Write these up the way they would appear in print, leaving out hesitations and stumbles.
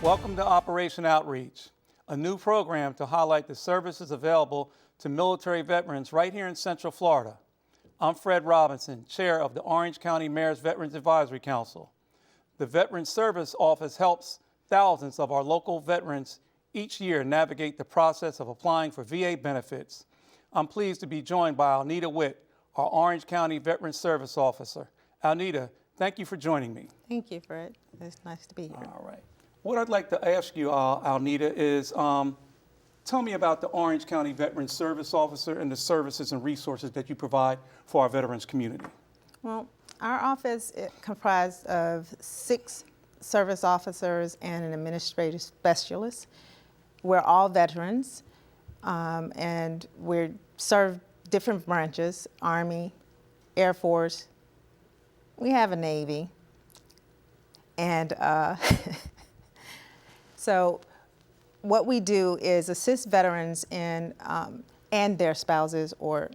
Welcome to Operation Outreach, a new program to highlight the services available to military veterans right here in Central Florida. I'm Fred Robinson, Chair of the Orange County Mayor's Veterans Advisory Council. The Veterans Service Office helps thousands of our local veterans each year navigate the process of applying for VA benefits. I'm pleased to be joined by Alnita Whitt, our Orange County Veterans Service Officer. Alnita, thank you for joining me. Thank you, Fred. It's nice to be here. All right. What I'd like to ask you, Alnita, is tell me about the Orange County Veterans Service Officer and the services and resources that you provide for our veterans community. Well, our office is comprised of 6 service officers and an administrative specialist. We're all veterans, and we serve different branches: Army, Air Force. We have a Navy, and so what we do is assist veterans in, and their spouses or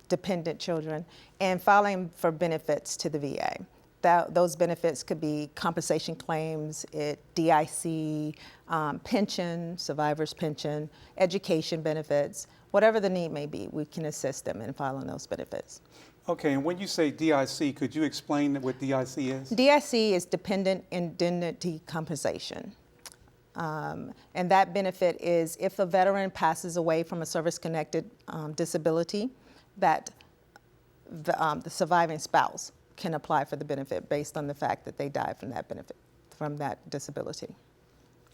dependent children in filing for benefits to the VA. Those benefits could be compensation claims, DIC, pension, survivor's pension, education benefits, whatever the need may be, we can assist them in filing those benefits. Okay, and when you say DIC, could you explain what DIC is? DIC is Dependent Indemnity Compensation. And that benefit is if a veteran passes away from a service-connected disability, that the surviving spouse can apply for the benefit based on the fact that they died from that benefit, from that disability.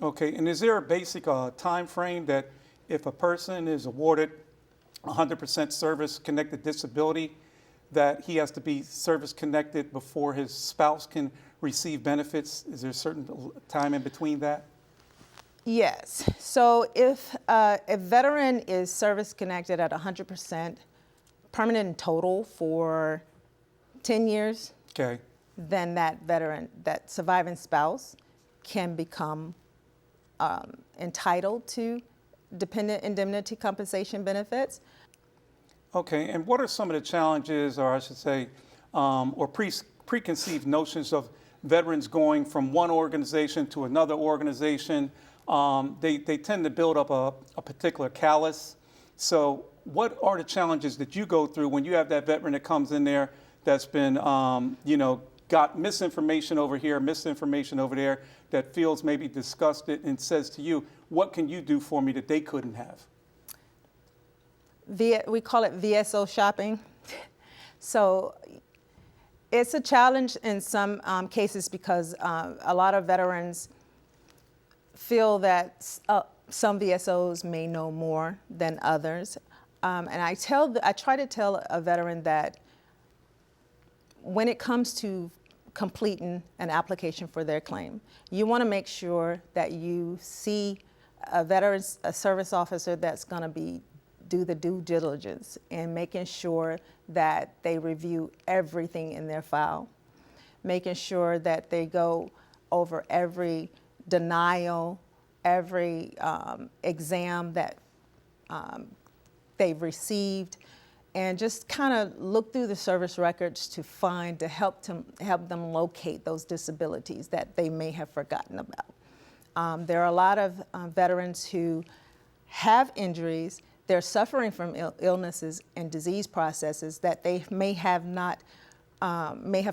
Okay, and is there a basic time frame that if a person is awarded 100% service-connected disability, that he has to be service-connected before his spouse can receive benefits? Is there a certain time in between that? Yes. So if a veteran is service-connected at 100% permanent and total for 10 years, okay, then that veteran, that surviving spouse, can become entitled to dependent indemnity compensation benefits. Okay, and what are some of the challenges, or I should say, or preconceived notions of veterans going from one organization to another organization? They tend to build up a particular callus. So what are the challenges that you go through when you have that veteran that comes in there that's been, got misinformation over here, misinformation over there, that feels maybe disgusted and says to you, what can you do for me that they couldn't have? We call it VSO shopping. So it's a challenge in some cases because a lot of veterans feel that some VSOs may know more than others. And I try to tell a veteran that when it comes to completing an application for their claim, you want to make sure that you see a service officer that's going to do the due diligence in making sure that they review everything in their file, making sure that they go over every denial, every exam that they've received, and just kind of look through the service records to help them locate those disabilities that they may have forgotten about. There are a lot of veterans who have injuries. They're suffering from illnesses and disease processes that they may have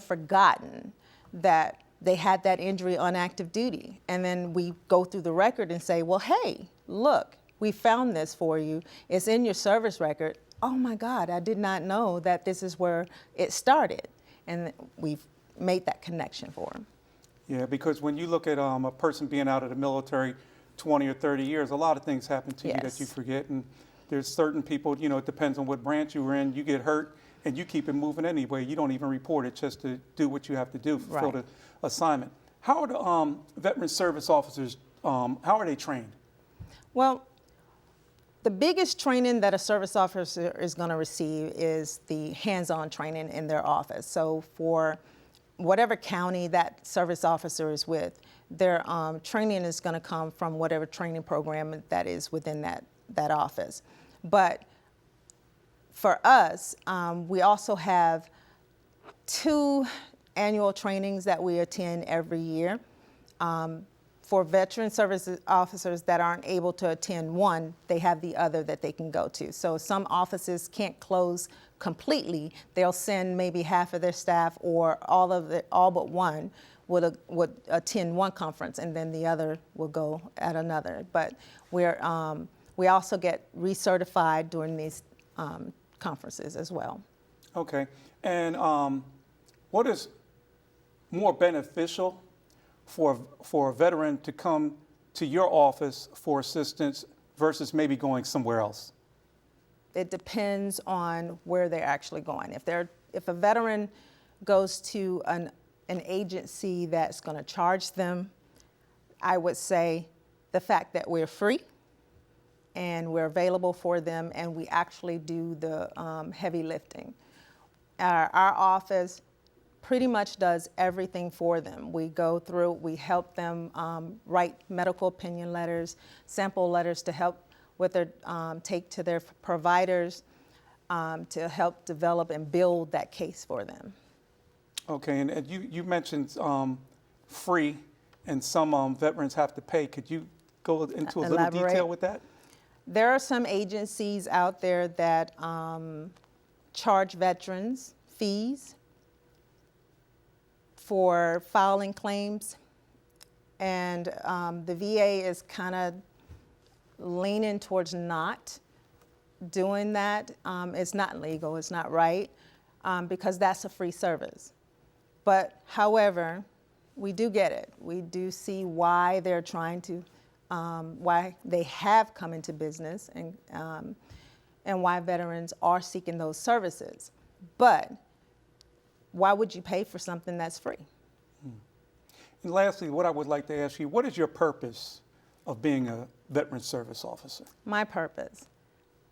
forgotten that they had that injury on active duty. And then we go through the record and say, well, hey, look, we found this for you. It's in your service record. Oh my God, I did not know that this is where it started. And we've made that connection for them. Yeah, because when you look at a person being out of the military 20 or 30 years, a lot of things happen to you that you forget. And there's certain people, it depends on what branch you were in, you get hurt and you keep it moving anyway. You don't even report it just to do what you have to do, fulfill the assignment. How are the veteran service officers, how are they trained? Well, the biggest training that a service officer is going to receive is the hands-on training in their office. So for whatever county that service officer is with, their training is going to come from whatever training program that is within that office. But for us, we also have 2 annual trainings that we attend every year. for veteran services officers that aren't able to attend one, they have the other that they can go to. So some offices can't close completely. They'll send maybe half of their staff or all but one would attend one conference, and then the other will go at another. But we also get recertified during these conferences as well. Okay. And what is more beneficial for a veteran to come to your office for assistance versus maybe going somewhere else? It depends on where they're actually going. If a veteran goes to an agency that's going to charge them, I would say the fact that we're free and we're available for them and we actually do the heavy lifting. Our office pretty much does everything for them. We go through, we help them write medical opinion letters, sample letters to help with their, take to their providers to help develop and build that case for them. Okay, and you mentioned free and some veterans have to pay. Could you go into a little detail with that? There are some agencies out there that charge veterans fees for filing claims, and the VA is kind of leaning towards not doing that. It's not legal, it's not right, because that's a free service. But however, we do get it. We do see why they're trying to, why they have come into business and why veterans are seeking those services. But why would you pay for something that's free? And lastly, what I would like to ask you, what is your purpose of being a veteran service officer? My purpose.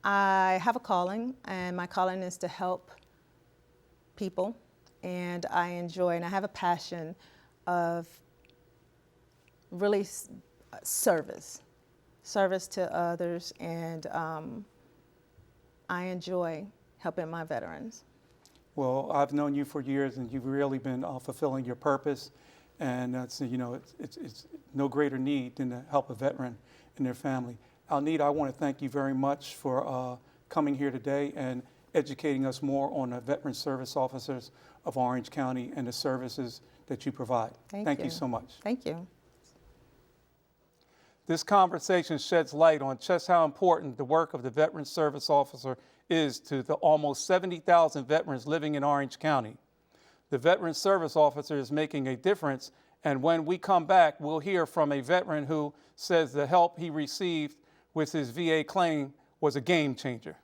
I have a calling, and my calling is to help people, and I enjoy, and I have a passion of really service to others, and I enjoy helping my veterans. Well, I've known you for years, and you've really been fulfilling your purpose, and it's no greater need than to help a veteran and their family. Alnita, I want to thank you very much for coming here today and educating us more on the veteran service officers of Orange County and the services that you provide. Thank you so much. Thank you. This conversation sheds light on just how important the work of the veteran service officer is to the almost 70,000 veterans living in Orange County. The veteran service officer is making a difference, and when we come back, we'll hear from a veteran who says the help he received with his VA claim was a game changer.